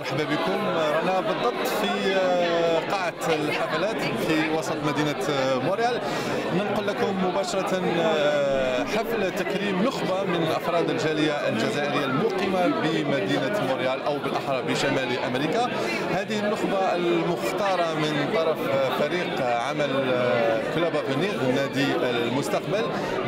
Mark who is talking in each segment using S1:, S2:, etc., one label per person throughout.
S1: مرحبا بكم. رانا بالضبط في قاعة الحفلات في وسط مدينة مونريال. ننقل لكم مباشرة حفل تكريم نخبة من أفراد الجالية الجزائرية المقيمة بمدينة مونريال أو بالأحرى بشمال أمريكا. هذه النخبة المختارة من طرف فريق عمل كلوب افينير نادي المستقبل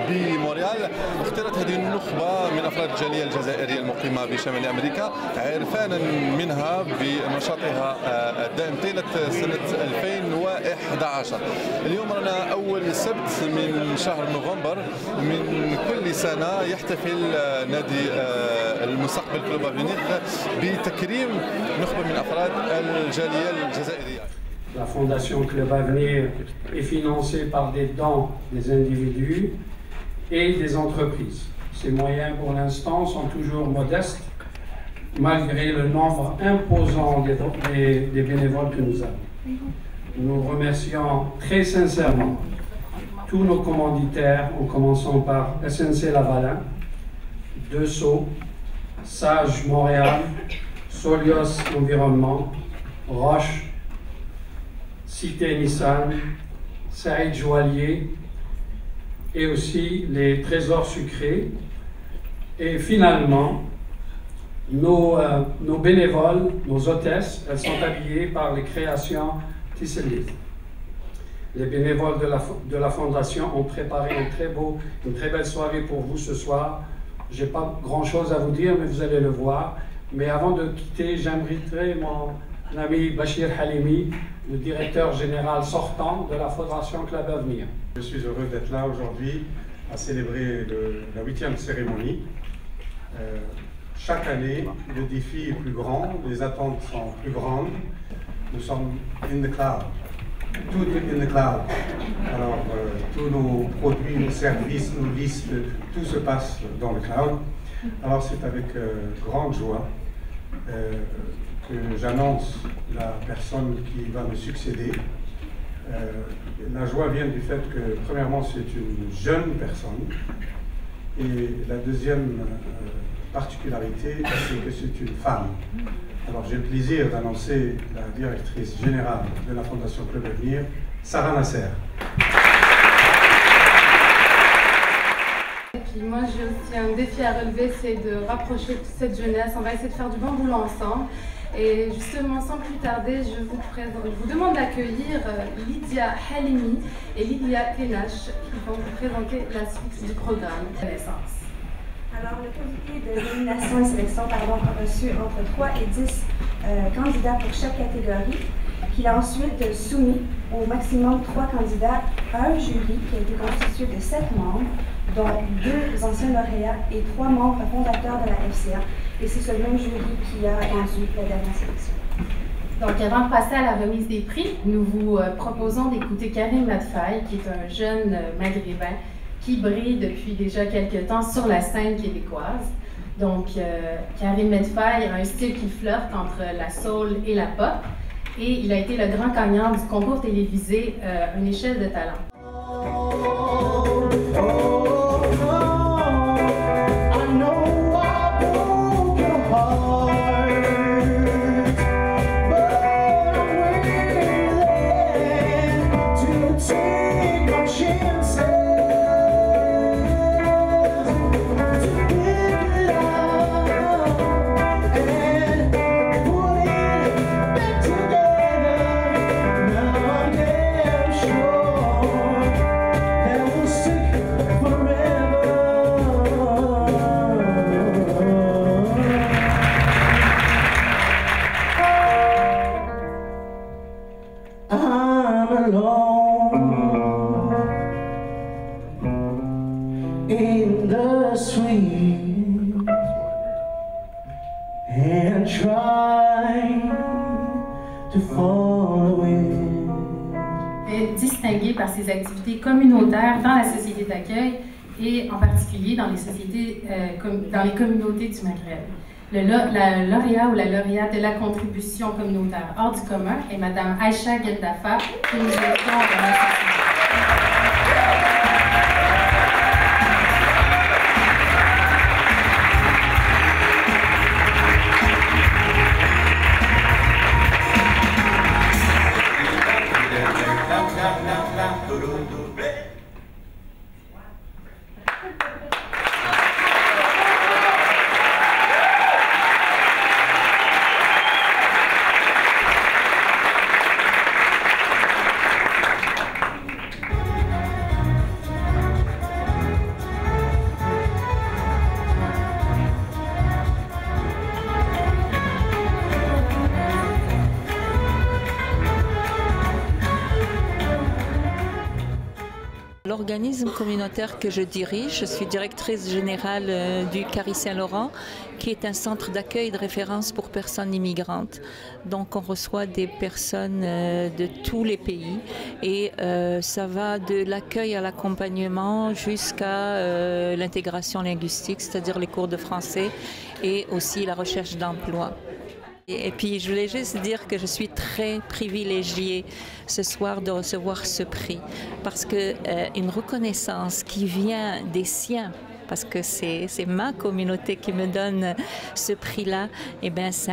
S1: بمونريال. اختارت هذه النخبة من أفراد الجالية الجزائرية المقيمة بشمال أمريكا عرفانا منها بنشاطها الدائم طيلة سنة 2011. اليوم رانا أول سبت من شهر نوفمبر من كل سنة يحتفل نادي المستقبل كلوب افينير بتكريم نخبة من أفراد الجالية الجزائرية.
S2: La Fondation Club Avenir est financée par des dons des individus et des entreprises. Ces moyens pour l'instant sont toujours modestes malgré le nombre imposant des bénévoles que nous avons. Nous remercions très sincèrement tous nos commanditaires en commençant par SNC Lavalin, Dessau, Sage Montréal, Solios Environnement, Roche, Cité Nissan, Saïd Joaillier et aussi les Trésors Sucrés. Et finalement, nos bénévoles, nos hôtesses, elles sont habillées par les créations Tisselit. Les bénévoles de la Fondation ont préparé une très belle soirée pour vous ce soir. Je n'ai pas grand-chose à vous dire, mais vous allez le voir. Mais avant de quitter, j'inviterai mon ami Bachir Halimi, le directeur général sortant de la Fondation Club Avenir.
S3: Je suis heureux d'être là aujourd'hui à célébrer la 8e cérémonie. Chaque année, le défi est plus grand, les attentes sont plus grandes. Nous sommes in the cloud, tout in the cloud. Alors, tous nos produits, nos services, nos listes, tout se passe dans le cloud. Alors, c'est avec grande joie que j'annonce la personne qui va me succéder. La joie vient du fait que, premièrement, c'est une jeune personne. Et la deuxième particularité, c'est que c'est une femme. Alors j'ai le plaisir d'annoncer la directrice générale de la Fondation Club Avenir, Sarah Nasser.
S4: Et puis moi j'ai aussi un défi à relever, c'est de rapprocher toute cette jeunesse. On va essayer de faire du bon boulot ensemble. Et justement, sans plus tarder, je vous demande d'accueillir Lydia Halimi et Lydia Kenache qui vont vous présenter la suite du programme de naissance.
S5: Alors, le comité de nomination et sélection a reçu entre 3 et 10 candidats pour chaque catégorie, qu'il a ensuite soumis au maximum 3 candidats à un jury qui a été constitué de 7 membres, dont 2 anciens lauréats et 3 membres fondateurs de la FCA. Et c'est ce même jury qui a rendu la dernière sélection.
S4: Donc, avant de passer à la remise des prix, nous vous proposons d'écouter Karim Medfaï, qui est un jeune maghrébin qui brille depuis déjà quelques temps sur la scène québécoise. Donc, Karim Medfaï a un style qui flirte entre la soul et la pop, et il a été le grand gagnant du concours télévisé Une échelle de talent.
S6: In the street and try to follow it.
S4: Est distingué par ses activités communautaires dans la société d'accueil et en particulier dans les sociétés, dans les communautés du Maghreb. La lauréat ou la lauréate de la contribution communautaire hors du commun est Mme Aïcha Gendafa, que nous invitons à la société.
S7: l'organisme communautaire que je dirige. Je suis directrice générale du Carré Saint-Laurent, qui est un centre d'accueil et de référence pour personnes immigrantes. Donc on reçoit des personnes de tous les pays et ça va de l'accueil à l'accompagnement jusqu'à l'intégration linguistique, c'est-à-dire les cours de français et aussi la recherche d'emploi. Et puis je voulais juste dire que je suis très privilégiée ce soir de recevoir ce prix parce que une reconnaissance qui vient des siens, parce que c'est ma communauté qui me donne ce prix-là, et bien ça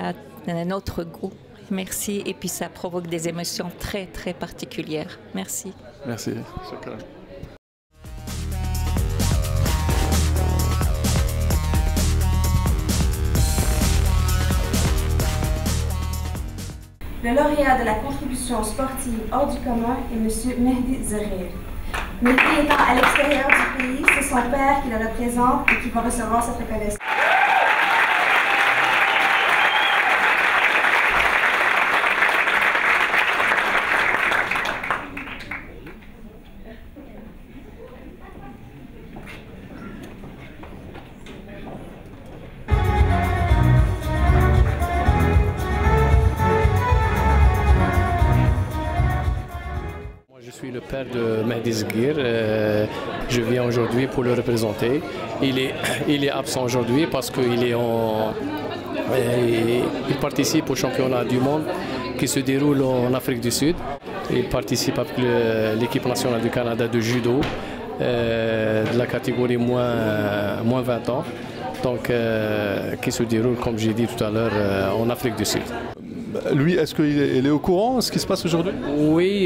S7: a un autre goût. Merci, et puis ça provoque des émotions très très particulières. Merci.
S1: Merci.
S5: Le lauréat de la contribution sportive hors du commun est M. Mehdi Zerrir. Mehdi étant à l'extérieur du pays, c'est son père qui le représente et qui va recevoir cette reconnaissance.
S8: Je suis le père de Mehdi Zerrir. Je viens aujourd'hui pour le représenter. Il est absent aujourd'hui parce qu'il participe au championnat du monde qui se déroule en Afrique du Sud. Il participe avec l'équipe nationale du Canada de judo de la catégorie moins 20 ans, donc qui se déroule, comme j'ai dit tout à l'heure, en Afrique du Sud.
S1: Lui, est-ce qu'il est au courant de ce qui se passe aujourd'hui?
S8: Oui,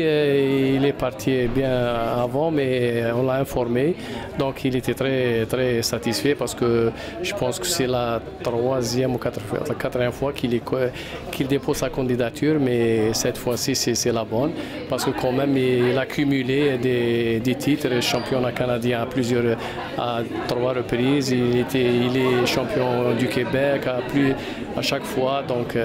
S8: il est parti bien avant, mais on l'a informé. Donc il était très satisfait parce que je pense que c'est la troisième ou quatrième fois qu'il dépose sa candidature, mais cette fois-ci c'est la bonne parce que quand même il a cumulé des titres, championnat canadien à 3 reprises. Il est champion du Québec à chaque fois, donc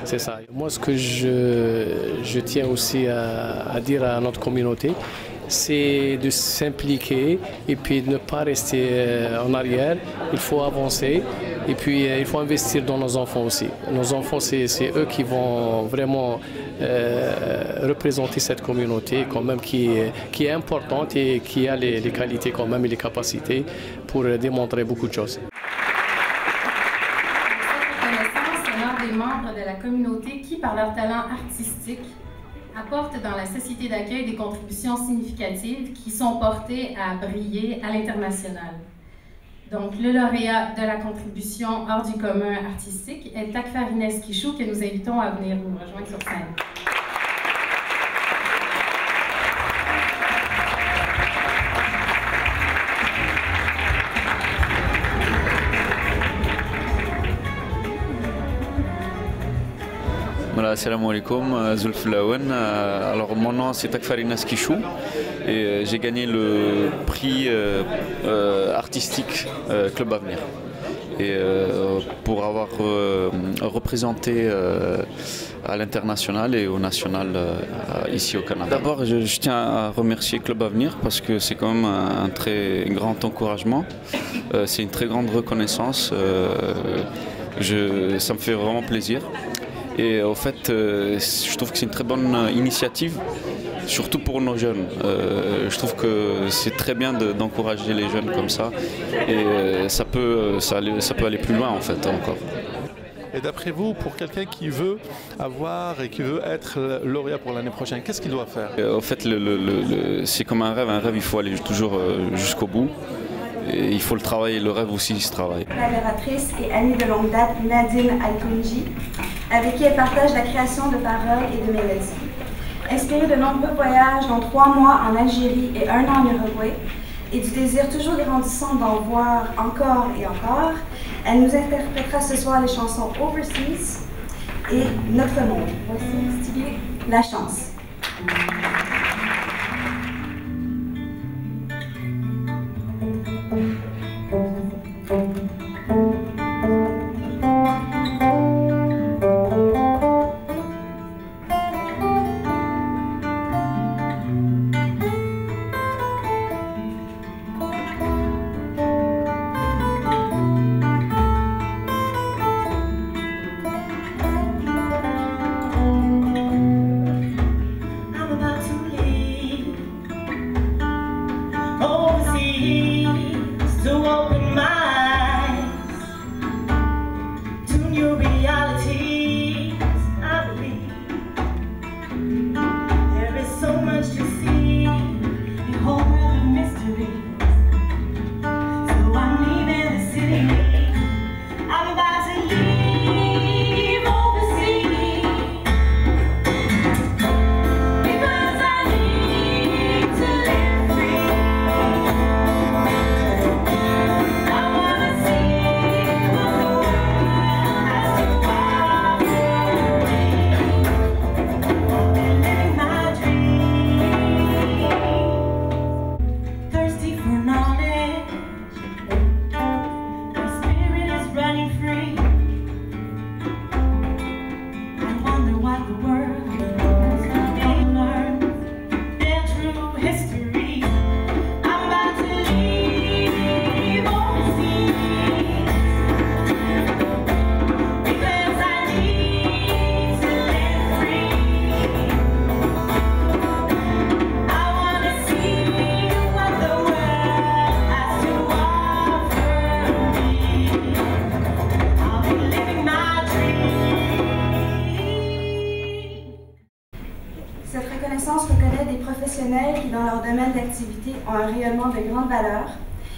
S8: c'est ça. Moi, ce que je tiens aussi à dire à notre communauté, c'est de s'impliquer et puis de ne pas rester en arrière. Il faut avancer et puis il faut investir dans nos enfants aussi. Nos enfants, c'est eux qui vont vraiment représenter cette communauté quand même qui est importante et qui a les qualités quand même et les capacités pour démontrer beaucoup de choses.
S4: Des membres de la communauté qui, par leur talent artistique, apportent dans la société d'accueil des contributions significatives qui sont portées à briller à l'international. Donc, le lauréat de la contribution hors du commun artistique est Takfarines Kishou, que nous invitons à venir nous rejoindre sur scène.
S9: Voilà, salam alaikum, Zulflaouen. Alors mon nom c'est Takfarines Kishou et j'ai gagné le prix artistique Club Avenir. Et pour avoir représenté à l'international et au national ici au Canada. D'abord, je tiens à remercier Club Avenir parce que c'est quand même un très grand encouragement. C'est une très grande reconnaissance. Ça me fait vraiment plaisir. Et au fait, je trouve que c'est une très bonne initiative, surtout pour nos jeunes. Je trouve que c'est très bien d'encourager les jeunes comme ça. Et ça peut aller plus loin en fait encore.
S1: Et d'après vous, pour quelqu'un qui veut avoir et qui veut être lauréat pour l'année prochaine, qu'est-ce qu'il doit faire?
S9: En fait, c'est comme un rêve il faut aller toujours jusqu'au bout. Et il faut le travailler, le rêve aussi se travaille.
S5: La narratrice et amie de longue date Nadine Al-Tounji, avec qui elle partage la création de paroles et de mélodies. Inspirée de nombreux voyages, dont 3 mois en Algérie et 1 an en Uruguay, et du désir toujours grandissant d'en voir encore et encore, elle nous interprétera ce soir les chansons Overseas et Notre Monde. Voici stylé La Chance.
S10: what the world knows. Don't learn their true history. I'm about to leave overseas because I need to live free. I want to see what the world has to offer me. I'll be living my dream.
S5: Cette reconnaissance reconnaît des professionnels qui, dans leur domaine d'activité, ont un rayonnement de grande valeur,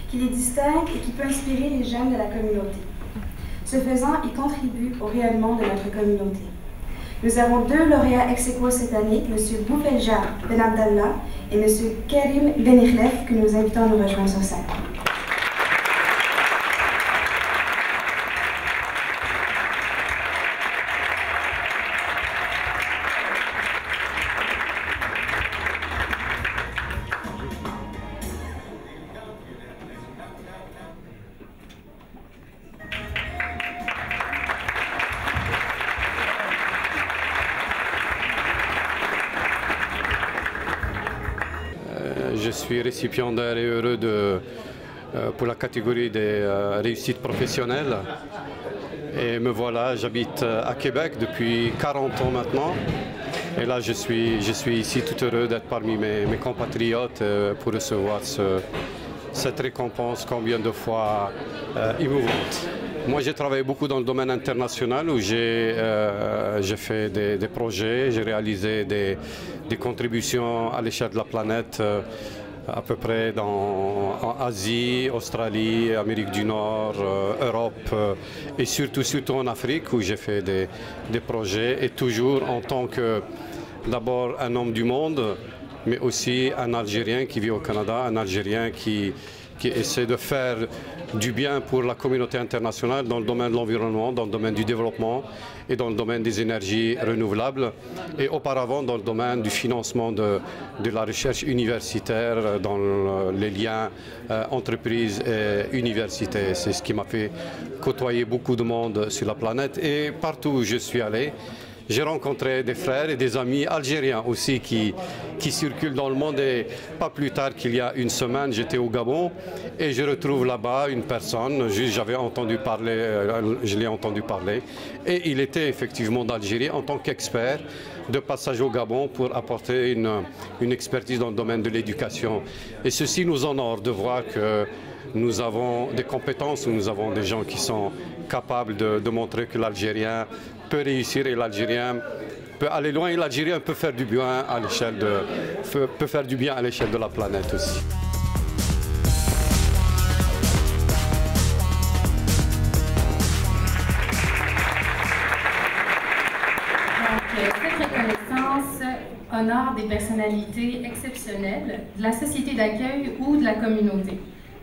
S5: qui les distingue et qui peut inspirer les jeunes de la communauté. Ce faisant, ils contribuent au rayonnement de notre communauté. Nous avons 2 lauréats ex aequo cette année, M. Boufelja Ben Abdallah et M. Karim Benikhlef, que nous invitons à nous rejoindre sur scène.
S11: Je suis récipiendaire et heureux pour la catégorie des réussites professionnelles. Et me voilà, j'habite à Québec depuis 40 ans maintenant. Et là, je suis ici tout heureux d'être parmi mes compatriotes pour recevoir cette récompense combien de fois émouvante. Moi, j'ai travaillé beaucoup dans le domaine international où j'ai fait des projets, j'ai réalisé des contributions à l'échelle de la planète, à peu près en Asie, Australie, Amérique du Nord, Europe et surtout en Afrique où j'ai fait des projets et toujours en tant que d'abord un homme du monde, mais aussi un Algérien qui vit au Canada, un Algérien qui essaie de faire du bien pour la communauté internationale dans le domaine de l'environnement, dans le domaine du développement et dans le domaine des énergies renouvelables et auparavant dans le domaine du financement de la recherche universitaire dans les liens entreprises et universités. C'est ce qui m'a fait côtoyer beaucoup de monde sur la planète et partout où je suis allé, j'ai rencontré des frères et des amis algériens aussi qui circulent dans le monde et pas plus tard qu'il y a une semaine, j'étais au Gabon et je retrouve là-bas une personne, j'avais entendu parler, je l'ai entendu parler et il était effectivement d'Algérie en tant qu'expert de passage au Gabon pour apporter une expertise dans le domaine de l'éducation. Et ceci nous honore de voir que nous avons des compétences, nous avons des gens qui sont capables de montrer que l'Algérien peut réussir et l'Algérien peut aller loin et l'Algérien peut faire du bien à l'échelle de la planète aussi.
S4: Cette reconnaissance honore des personnalités exceptionnelles de la société d'accueil ou de la communauté,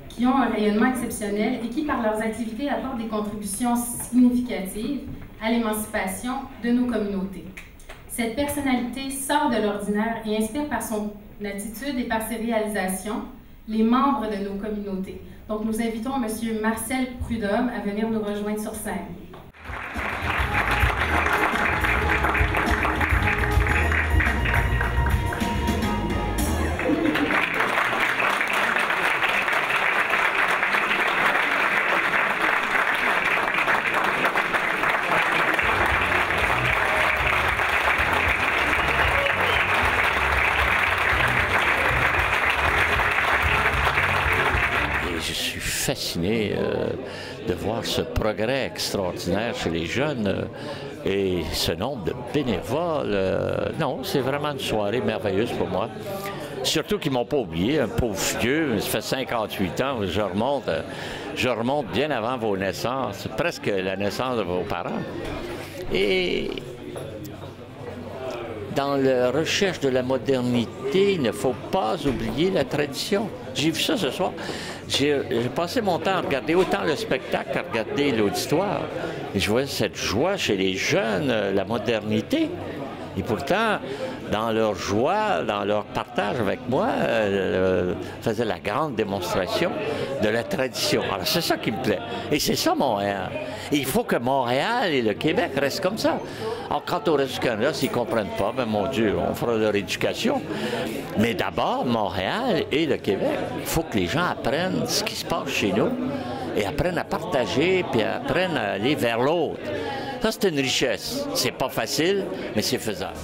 S4: qui ont un rayonnement exceptionnel et qui, par leurs activités, apportent des contributions significatives à l'émancipation de nos communautés. Cette personnalité sort de l'ordinaire et inspire par son attitude et par ses réalisations les membres de nos communautés. Donc, nous invitons M. Marcel Prudhomme à venir nous rejoindre sur scène.
S12: Fasciné de voir ce progrès extraordinaire chez les jeunes et ce nombre de bénévoles. Non, c'est vraiment une soirée merveilleuse pour moi. Surtout qu'ils ne m'ont pas oublié, un pauvre vieux, ça fait 58 ans, je remonte bien avant vos naissances, presque la naissance de vos parents. Et dans la recherche de la modernité, il ne faut pas oublier la tradition. J'ai vu ça ce soir. J'ai passé mon temps à regarder autant le spectacle qu'à regarder l'auditoire. Et je voyais cette joie chez les jeunes, la modernité. Et pourtant, dans leur joie, dans leur partage avec moi, faisaient la grande démonstration de la tradition. Alors c'est ça qui me plaît. Et c'est ça Montréal. Et il faut que Montréal et le Québec restent comme ça. Alors quant au reste du Canada, s'ils ne comprennent pas, ben mon Dieu, on fera leur éducation. Mais d'abord, Montréal et le Québec, il faut que les gens apprennent ce qui se passe chez nous et apprennent à partager, puis apprennent à aller vers l'autre. Ça, c'est une richesse. C'est pas facile, mais c'est faisable.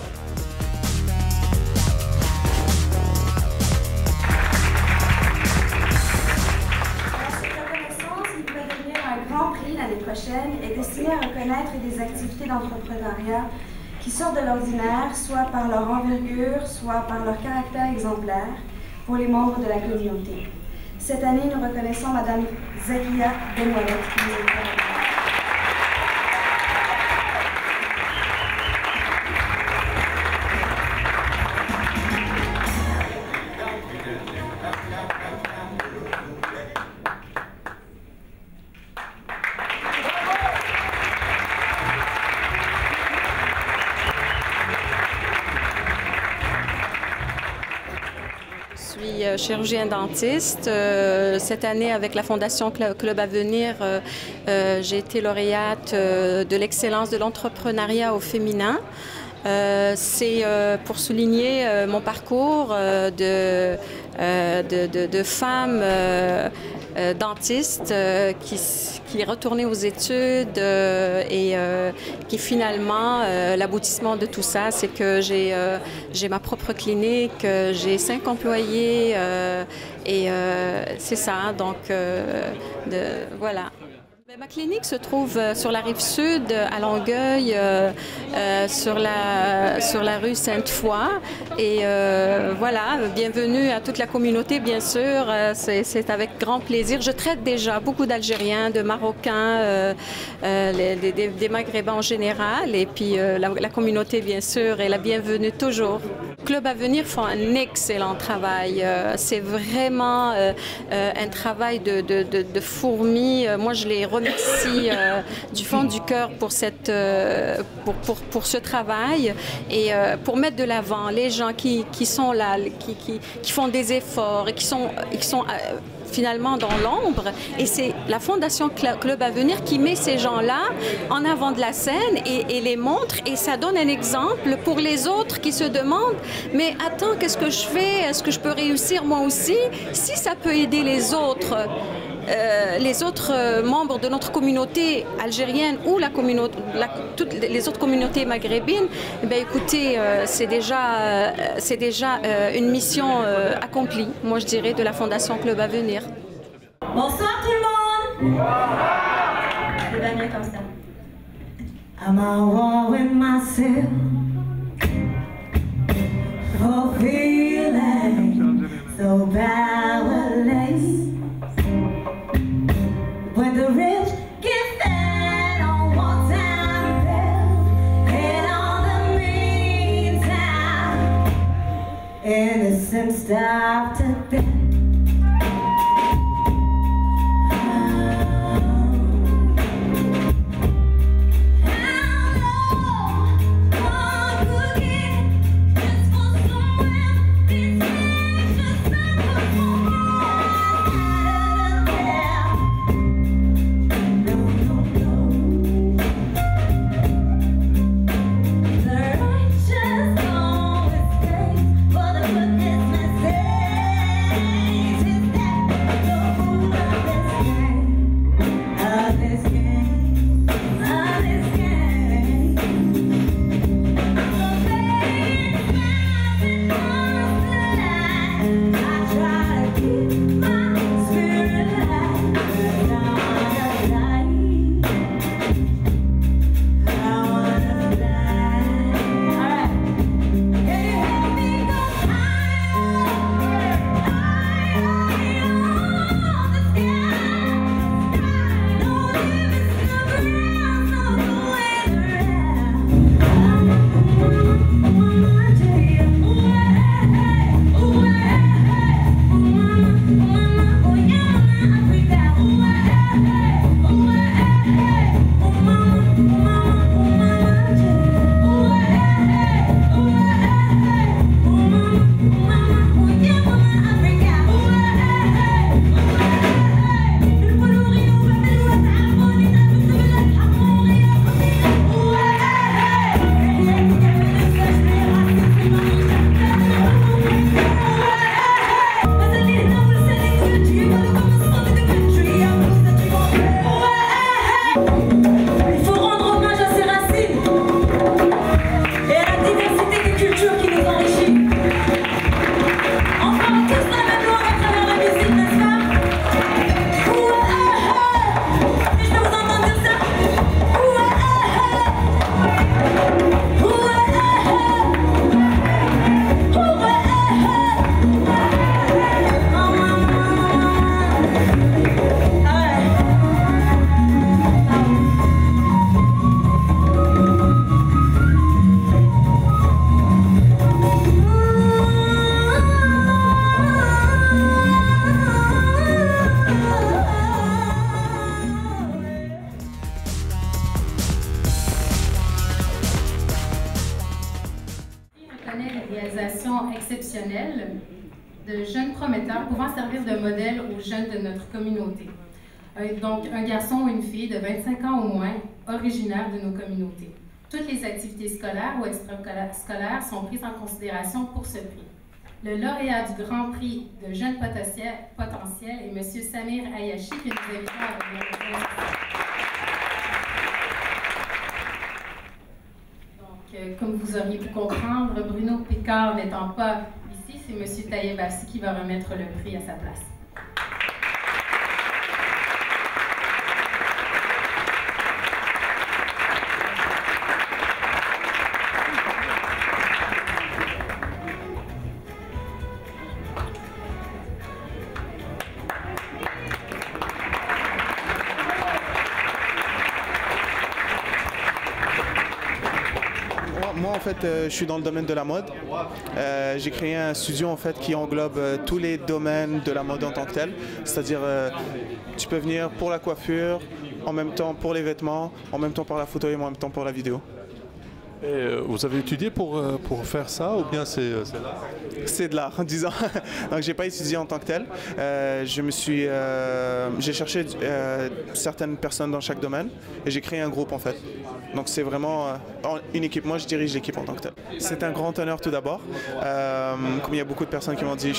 S5: L'année prochaine est destinée à reconnaître des activités d'entrepreneuriat qui sortent de l'ordinaire, soit par leur envergure, soit par leur caractère exemplaire pour les membres de la communauté. Cette année, nous reconnaissons Mme Zakia Benouallet qui nous est
S13: Je suis chirurgien dentiste. Cette année, avec la Fondation Club Avenir, j'ai été lauréate de l'excellence de l'entrepreneuriat au féminin. C'est pour souligner mon parcours de femme dentiste qui est retournée aux études et qui finalement, l'aboutissement de tout ça, c'est que j'ai ma propre clinique, j'ai 5 employés et c'est ça, donc voilà. Ma clinique se trouve sur la rive sud, à Longueuil, sur la rue Sainte-Foy. Et voilà, bienvenue à toute la communauté, bien sûr. C'est avec grand plaisir. Je traite déjà beaucoup d'Algériens, de Marocains, des Maghrébins en général. Et puis la communauté, bien sûr, est la bienvenue toujours. Club Avenir font un excellent travail. C'est vraiment un travail de fourmi. Moi, je les remercie du fond du cœur pour ce travail et pour mettre de l'avant les gens qui sont là, qui font des efforts et qui sont finalement dans l'ombre. Et c'est la Fondation Club Avenir qui met ces gens-là en avant de la scène et les montre. Et ça donne un exemple pour les autres qui se demandent « Mais attends, qu'est-ce que je fais? Est-ce que je peux réussir moi aussi? » Si ça peut aider les autres membres de notre communauté algérienne ou toutes les autres communautés maghrébines, eh bien, écoutez, c'est déjà une mission accomplie, moi je dirais, de la Fondation Club Avenir.
S10: Bonsoir tout le monde! C'est bien mieux comme ça.
S6: I'm at war with myself for feeling so powerless. When the rich get fed on one time bill, and all the meantime, innocent starve to death.
S10: Just always stay for the goodness and say
S4: connaît des réalisations exceptionnelles de jeunes prometteurs pouvant servir de modèle aux jeunes de notre communauté. Donc, un garçon ou une fille de 25 ans au moins, originaire de nos communautés. Toutes les activités scolaires ou extrascolaires sont prises en considération pour ce prix. Le lauréat du Grand Prix de jeunes potentiels est M. Samir Ayashi, que nous invitons à venir. Donc, comme vous auriez pu comprendre, Bruno Picard n'étant pas ici, c'est M. Taïeb Assi qui va remettre le prix à sa place.
S14: Moi, en fait, je suis dans le domaine de la mode. J'ai créé un studio en fait qui englobe tous les domaines de la mode en tant que tel. C'est-à-dire, tu peux venir pour la coiffure, en même temps pour les vêtements, en même temps pour la photo et en même temps pour la vidéo.
S1: Et vous avez étudié pour faire ça ou bien c'est là?
S14: C'est de l'art, disons. Donc j'ai pas étudié en tant que tel. J'ai cherché certaines personnes dans chaque domaine et j'ai créé un groupe en fait. Donc c'est vraiment une équipe. Moi je dirige l'équipe en tant que tel. C'est un grand honneur tout d'abord. Comme il y a beaucoup de personnes qui m'ont dit,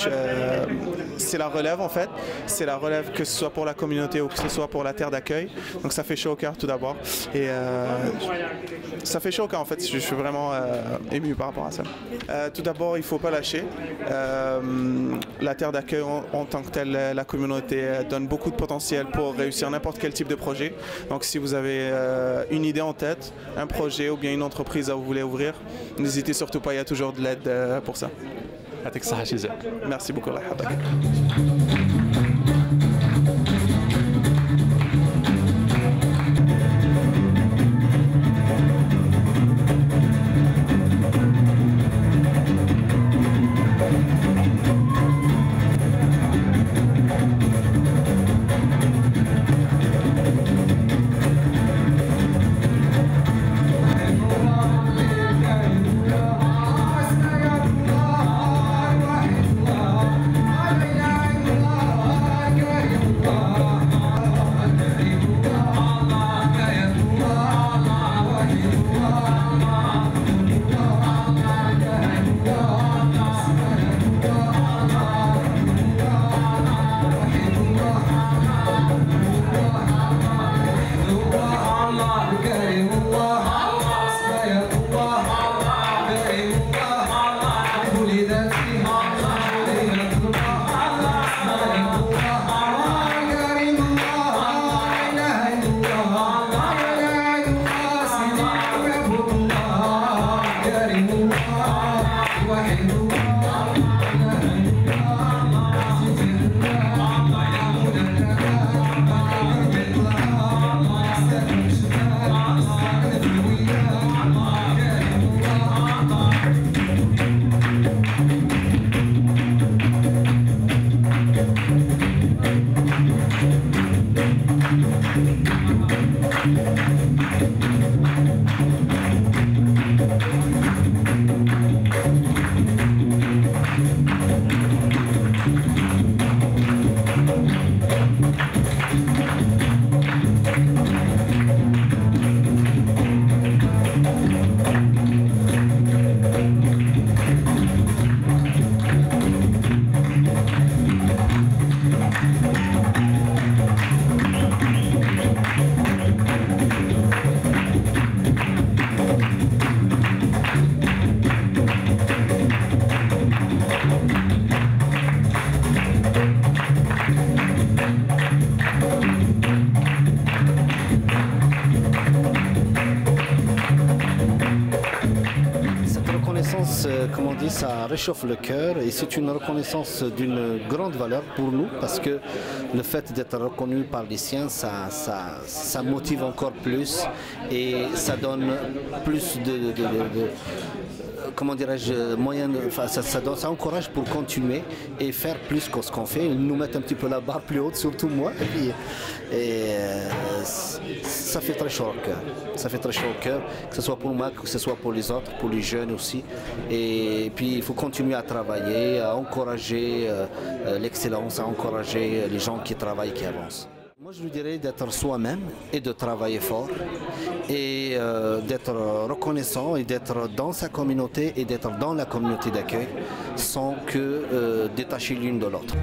S14: c'est la relève en fait. C'est la relève que ce soit pour la communauté ou que ce soit pour la terre d'accueil. Donc ça fait chaud au cœur tout d'abord. Et ça fait chaud au cœur en fait. Je suis vraiment ému par rapport à ça. Tout d'abord, il ne faut pas lâcher. La terre d'accueil en tant que telle, la communauté donne beaucoup de potentiel pour réussir n'importe quel type de projet. Donc si vous avez une idée en tête, un projet ou bien une entreprise à vous voulez ouvrir, n'hésitez surtout pas, il y a toujours de l'aide pour ça. Merci beaucoup.
S15: Comme on dit, ça réchauffe le cœur et c'est une reconnaissance d'une grande valeur pour nous parce que le fait d'être reconnu par les siens, ça motive encore plus et ça donne plus de comment dirais-je, moyen, ça encourage pour continuer et faire plus que ce qu'on fait. Ils nous mettent un petit peu la barre plus haute, surtout moi. Ça fait très chaud au cœur. Ça fait très chaud au cœur, que ce soit pour moi, que ce soit pour les autres, pour les jeunes aussi. Et puis il faut continuer à travailler, à encourager l'excellence, à encourager les gens qui travaillent, qui avancent. Moi je lui dirais d'être soi-même et de travailler fort et d'être reconnaissant et d'être dans sa communauté et d'être dans la communauté d'accueil sans que détacher l'une de l'autre.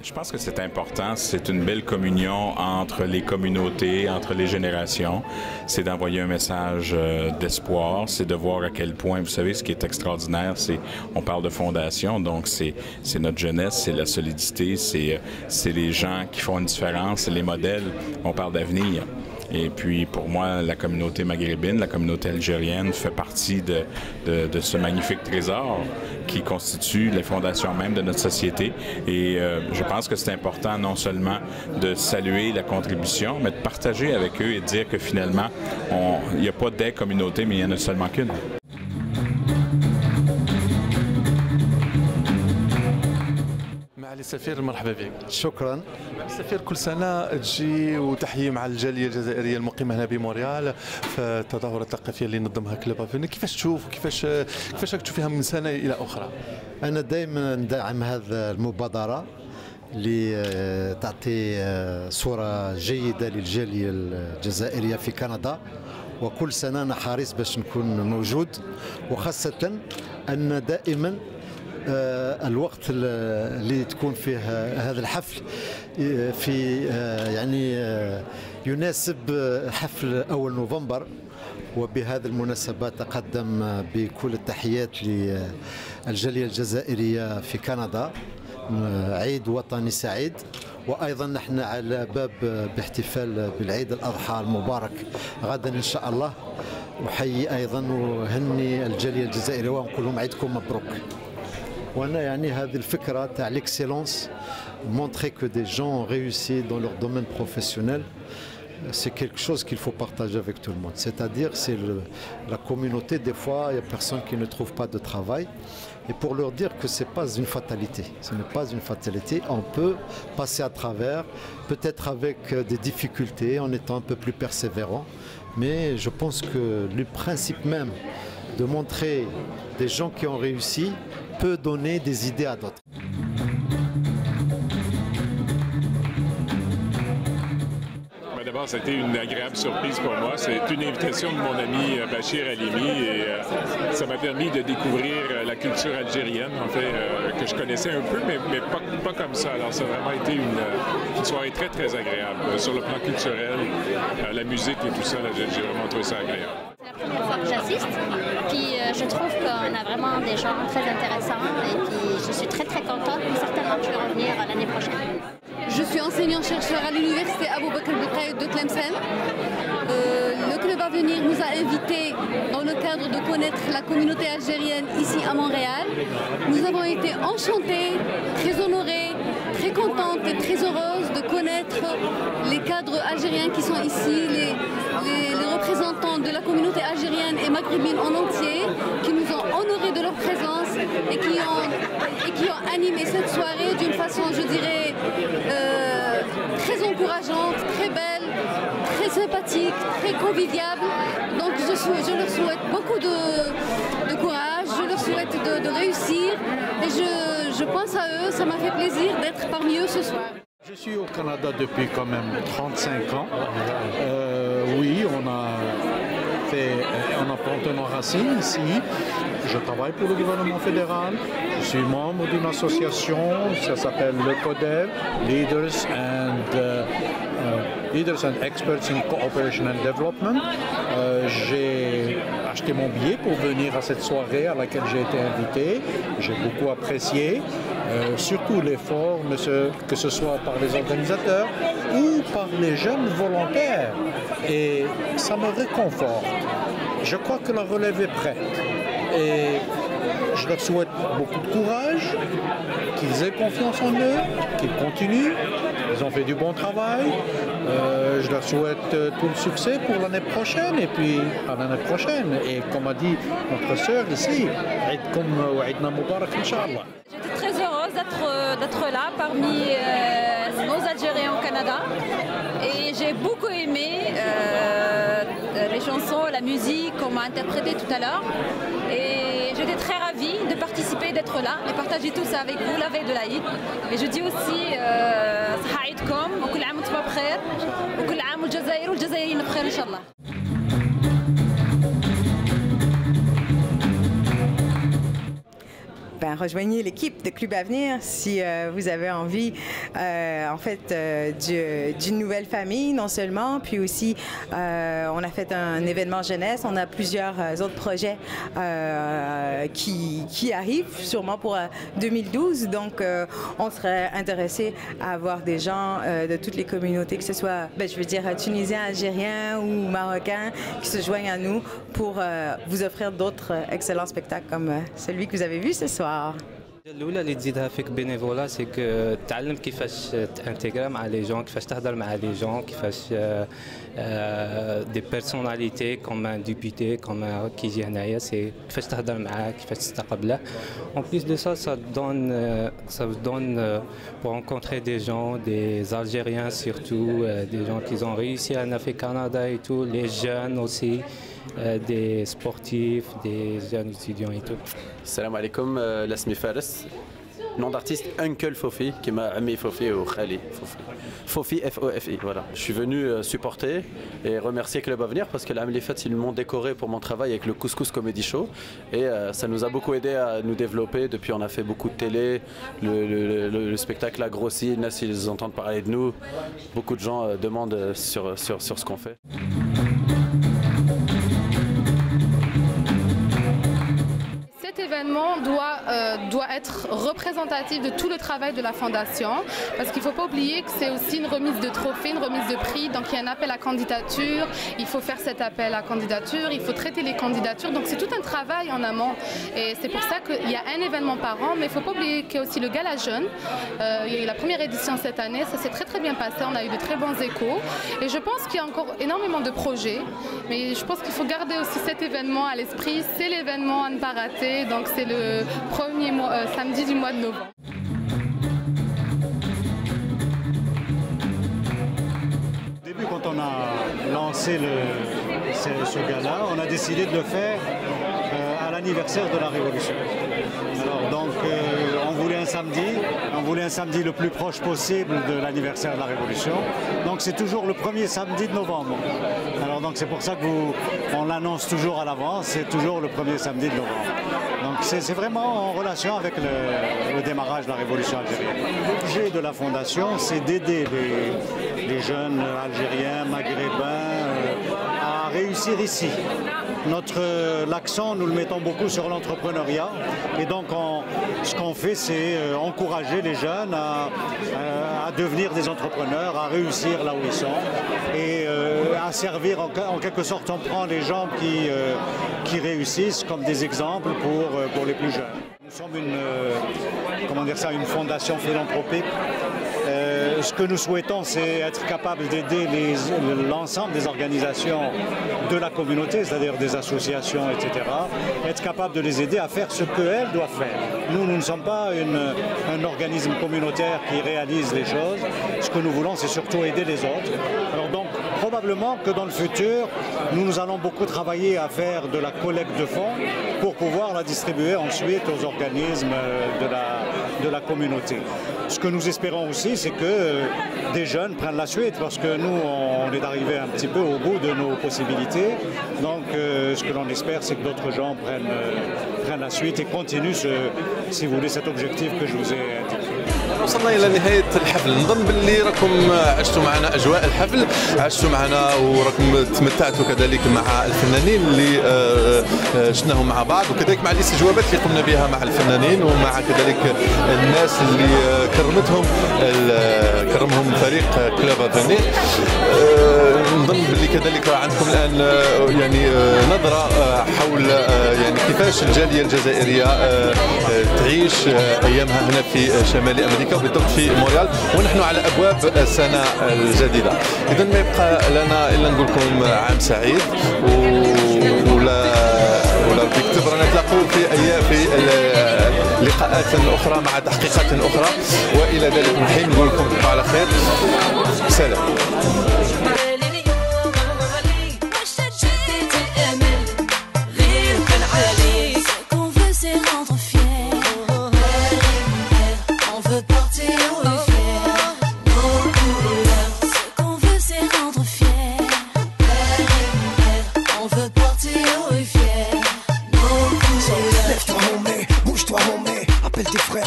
S16: Je pense que c'est important, c'est une belle communion entre les communautés, entre les générations. C'est d'envoyer un message d'espoir, c'est de voir à quel point, vous savez, ce qui est extraordinaire, c'est, on parle de fondation, donc c'est notre jeunesse, c'est la solidité, c'est les gens qui font une différence, c'est les modèles, on parle d'avenir. Et puis pour moi, la communauté maghrébine, la communauté algérienne fait partie de ce magnifique trésor qui constitue les fondations même de notre société. Et je pense que c'est important non seulement de saluer la contribution, mais de partager avec eux et de dire que finalement, il n'y a pas des communautés, mais il n'y en a seulement qu'une.
S1: معالي السفير مرحبا بك.
S15: شكرا.
S1: السفير كل سنة تجي وتحيي مع الجالية الجزائرية المقيمة هنا بمونريال في التظاهرة الثقافية اللي نظمها كلوب افني، كيفاش تشوف كيفاش راك تشوفيها من سنة إلى أخرى؟
S15: أنا دائما ندعم هذا المبادرة اللي تعطي صورة جيدة للجالية الجزائرية في كندا، وكل سنة أنا حريص باش نكون موجود، وخاصة أن دائما الوقت اللي تكون فيه هذا الحفل في يعني يناسب حفل أول نوفمبر. وبهذه المناسبة تقدم بكل التحيات للجالية الجزائرية في كندا، عيد وطني سعيد. وأيضا نحن على باب باحتفال بالعيد الأضحى المبارك غدا إن شاء الله. أحيي أيضا وهني الجالية الجزائرية ونقول لهم عيدكم مبروك. وانا يعني هذه الفكره تاع l'excellence, montrer que des gens ont réussi dans leur domaine professionnel, c'est quelque chose qu'il faut partager avec tout le monde. C'est-à-dire c'est la communauté, des fois il y a personne qui ne trouve pas de travail, et pour leur dire que c'est pas une fatalité, ce n'est pas une fatalité, on peut passer à travers, peut-être avec des difficultés, en étant un peu plus persévérant, mais je pense que le principe même de montrer des gens qui ont réussi peut donner des idées à d'autres.
S17: D'abord, ça a été une agréable surprise pour moi. C'est une invitation de mon ami Bachir Halimi et ça m'a permis de découvrir la culture algérienne, en fait, que je connaissais un peu, mais pas comme ça. Alors, ça a vraiment été une soirée très, très agréable. Sur le plan culturel, la musique et tout ça, j'ai vraiment trouvé ça agréable.
S18: C'est la première fois que j'assiste, puis je trouve qu'on a vraiment des gens très intéressants et puis je suis très très contente, mais certainement que je vais revenir l'année prochaine.
S19: Je suis enseignant-chercheur à l'université Abou Bakr Boukhaïd de Tlemcen. Le club à venir nous a invités dans le cadre de connaître la communauté algérienne ici à Montréal. Nous avons été enchantés, très honorés, très contentes et très heureuses de connaître les cadres algériens qui sont ici, les représentants de la communauté algérienne et maghrébine en entier, qui nous ont honorés de leur présence et qui ont animé cette soirée d'une façon, je dirais, très encourageante, très belle, très sympathique, très conviviale. Donc je leur souhaite beaucoup de courage, je leur souhaite de réussir et je pense à eux, ça m'a fait plaisir d'être parmi eux ce soir.
S20: Je suis au Canada depuis quand même 35 ans. Oui, on a planté nos racines ici. Je travaille pour le gouvernement fédéral. Je suis membre d'une association, ça s'appelle le CODEV, Leaders and Experts in Cooperation and Development. J'ai acheté mon billet pour venir à cette soirée à laquelle j'ai été invité. J'ai beaucoup apprécié, surtout l'effort, que ce soit par les organisateurs ou par les jeunes volontaires. Et ça me réconforte. Je crois que la relève est prête. Et je leur souhaite beaucoup de courage, qu'ils aient confiance en eux, qu'ils continuent. Ils ont fait du bon travail. Je leur souhaite tout le succès pour l'année prochaine et puis à l'année prochaine. Et comme a dit notre sœur ici, Aïdkoum wa Aïdna Moubarak, Inch'Allah.
S21: J'étais très heureuse d'être là parmi nos Algériens au Canada. Et j'ai beaucoup aimé les chansons, la musique qu'on m'a interprété tout à l'heure. Et j'étais très ravie de participer, d'être là et partager tout ça avec vous la veille de l'Aïd. Et je dis aussi صحة عيدكم وكل عام وانتم بخير وكل عام والجزائر والجزائريين بخير إن شاء الله.
S2: rejoignez l'équipe de Club Avenir si vous avez envie d'une nouvelle famille, non seulement, puis aussi on a fait un événement jeunesse, on a plusieurs autres projets qui arrivent sûrement pour 2012, donc on serait intéressé à avoir des gens de toutes les communautés, que ce soit, je veux dire, tunisiens, algériens ou marocains, qui se joignent à nous pour vous offrir d'autres excellents spectacles comme celui que vous avez vu ce soir.
S22: الأولى اللي تزيدها فيك بينيفولا سي تعلم كيفاش تانتيغرا مع لي جون، كيفاش تهضر مع لي جون، كيفاش دي بيرسوناليتي كوم ان ديبيتي كوم كيجي هنايا سي كيفاش تهضر معاه، كيفاش تستقبله. En plus de ça, ça vous donne pour rencontrer des gens, des Algériens surtout, des gens qui ont réussi à Nafé Canada et tout, les jeunes aussi. Des sportifs, des jeunes étudiants et tout.
S23: Salam alaikum, l'asmi Fares. Nom d'artiste Uncle Fofi, qui m'a ami Fofi ou Khali Fofi. Fofi, F-O-F-I, voilà. Je suis venu supporter et remercier Club Avenir parce que l'Amli Fat, ils m'ont décoré pour mon travail avec le Couscous Comedy Show et ça nous a beaucoup aidé à nous développer. Depuis, on a fait beaucoup de télé, le spectacle a grossi, ils entendent parler de nous. Beaucoup de gens demandent sur ce qu'on fait.
S24: Cet événement doit être représentatif de tout le travail de la Fondation, parce qu'il ne faut pas oublier que c'est aussi une remise de trophées, une remise de prix, donc il y a un appel à candidature, il faut faire cet appel à candidature, il faut traiter les candidatures, donc c'est tout un travail en amont, et c'est pour ça qu'il y a un événement par an, mais il ne faut pas oublier qu'il y a aussi le Gala Jeune, il y a eu la première édition cette année, ça s'est très bien passé, on a eu de très bons échos, et je pense qu'il y a encore énormément de projets, mais je pense qu'il faut garder aussi cet événement à l'esprit, c'est l'événement à ne pas rater. Donc c'est le premier samedi du mois de novembre.
S25: Au début, quand on a lancé ce gala, on a décidé de le faire à l'anniversaire de la Révolution. Alors donc on voulait un samedi le plus proche possible de l'anniversaire de la Révolution. Donc c'est toujours le premier samedi de novembre. Alors donc c'est pour ça qu'on l'annonce toujours à l'avance, c'est toujours le premier samedi de novembre. Donc c'est vraiment en relation avec le démarrage de la révolution algérienne. L'objet de la fondation, c'est d'aider les jeunes algériens, maghrébins à réussir ici. L'accent, nous le mettons beaucoup sur l'entrepreneuriat. Et donc ce qu'on fait, c'est encourager les jeunes à devenir des entrepreneurs, à réussir là où ils sont. Et à servir, en quelque sorte, on prend les gens qui réussissent comme des exemples pour les plus jeunes. Nous sommes une fondation philanthropique. Ce que nous souhaitons, c'est être capable d'aider l'ensemble des organisations de la communauté, c'est-à-dire des associations, etc., être capable de les aider à faire ce qu'elles doivent faire. Nous ne sommes pas un organisme communautaire qui réalise les choses. Ce que nous voulons, c'est surtout aider les autres. Alors donc, probablement que dans le futur, nous allons beaucoup travailler à faire de la collecte de fonds pour pouvoir la distribuer ensuite aux organismes de la communauté. Ce que nous espérons aussi, c'est que des jeunes prennent la suite, parce que nous, on est arrivé un petit peu au bout de nos possibilités. Donc, ce que l'on espère, c'est que d'autres gens prennent la suite et continuent, si vous voulez, cet objectif que je vous ai indiqué.
S1: وصلنا الى نهايه الحفل، نظن باللي راكم عشتوا معنا اجواء الحفل، عشتوا معنا وراكم تمتعتوا كذلك مع الفنانين اللي شفناهم مع بعض، وكذلك مع الاستجوابات اللي قمنا بها مع الفنانين ومع كذلك الناس اللي كرمهم فريق كلوب افنير. نظن باللي كذلك عندكم الان يعني نظره حول يعني كيفاش الجاليه الجزائريه تعيش ايامها هنا في شمال امريكا وبالضبط في مونريال، ونحن على ابواب السنه الجديده. اذا ما يبقى لنا الا نقول لكم عام سعيد ولا ربي يكتب رانا نتلاقوا في لقاءات اخرى مع تحقيقات اخرى، والى ذلك الحين نقول لكم تصبحوا على خير. سلام.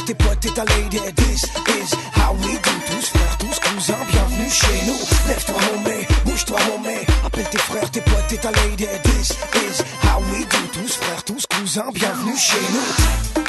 S3: tes potes et ta lady. This is how we do. Tous frères, tous cousins, bienvenue chez nous. Lève-toi homie, bouge-toi homie. Appelle tes frères, tes potes et ta lady. This is how we do. Tous frères, tous cousins, bienvenue chez nous.